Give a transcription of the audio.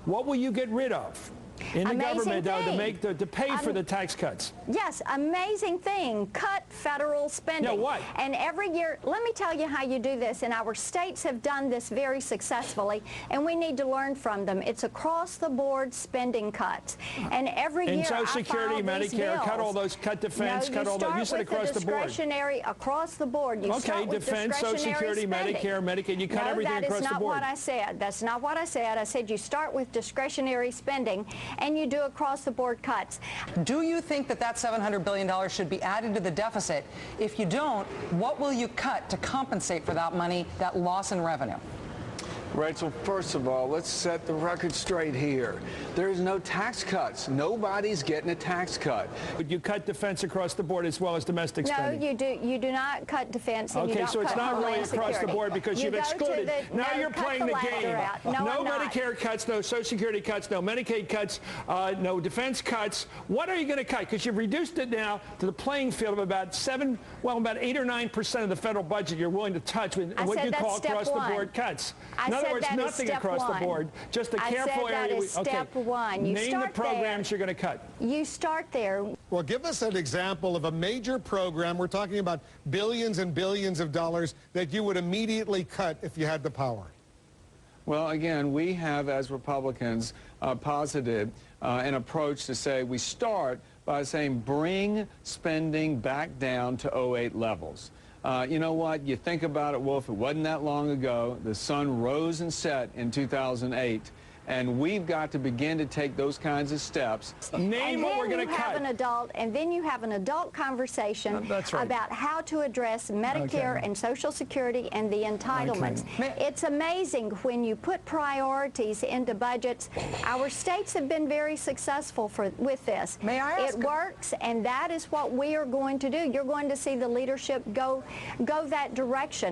What will you get rid of in the government to pay for the tax cuts? Yes, amazing thing. Cut federal spending. Yeah, what? And every year, let me tell you how you do this, and our states have done this very successfully, and we need to learn from them. It's across-the-board spending cuts. And every year, Social Security, Medicare, bills. cut all those, cut defense, cut all those. You said across the board. Discretionary across the board. You okay, defense, Social Security, spending. Medicare, Medicaid, you cut everything across the board. That is not what I said. That's not what I said. I said you start with discretionary spending, and you do across-the-board cuts. Do you think that that $700 billion should be added to the deficit? If you don't, what will you cut to compensate for that money, that loss in revenue? Rachel, first of all, let's set the record straight here. There's no tax cuts. Nobody's getting a tax cut. Would you cut defense across the board as well as domestic spending? No, you do. You do not cut defense. And okay, you don't so it's cut not really Homeland across Security. the board because you've excluded. Now you're playing the game. No Medicare cuts, no Social Security cuts, no Medicaid cuts, no defense cuts. What are you going to cut? Because you've reduced it now to the playing field of about about 8 or 9% of the federal budget you're willing to touch with what you call across-the-board cuts. In other words, nothing across the board, just a careful area. That is step one. You name the programs you're going to cut. You start there. Well, give us an example of a major program. We're talking about billions and billions of dollars that you would immediately cut if you had the power. Well, again, we have, as Republicans, posited an approach to say we start by saying bring spending back down to '08 levels. You know what? You think about it, Wolf, it wasn't that long ago. The sun rose and set in 2008. And we've got to begin to take those kinds of steps. Name what we're going to cut. And then you have an adult conversation about how to address Medicare and Social Security and the entitlements. It's amazing when you put priorities into budgets. Our states have been very successful with this. May I ask? It works, and that is what we are going to do. You're going to see the leadership go that direction.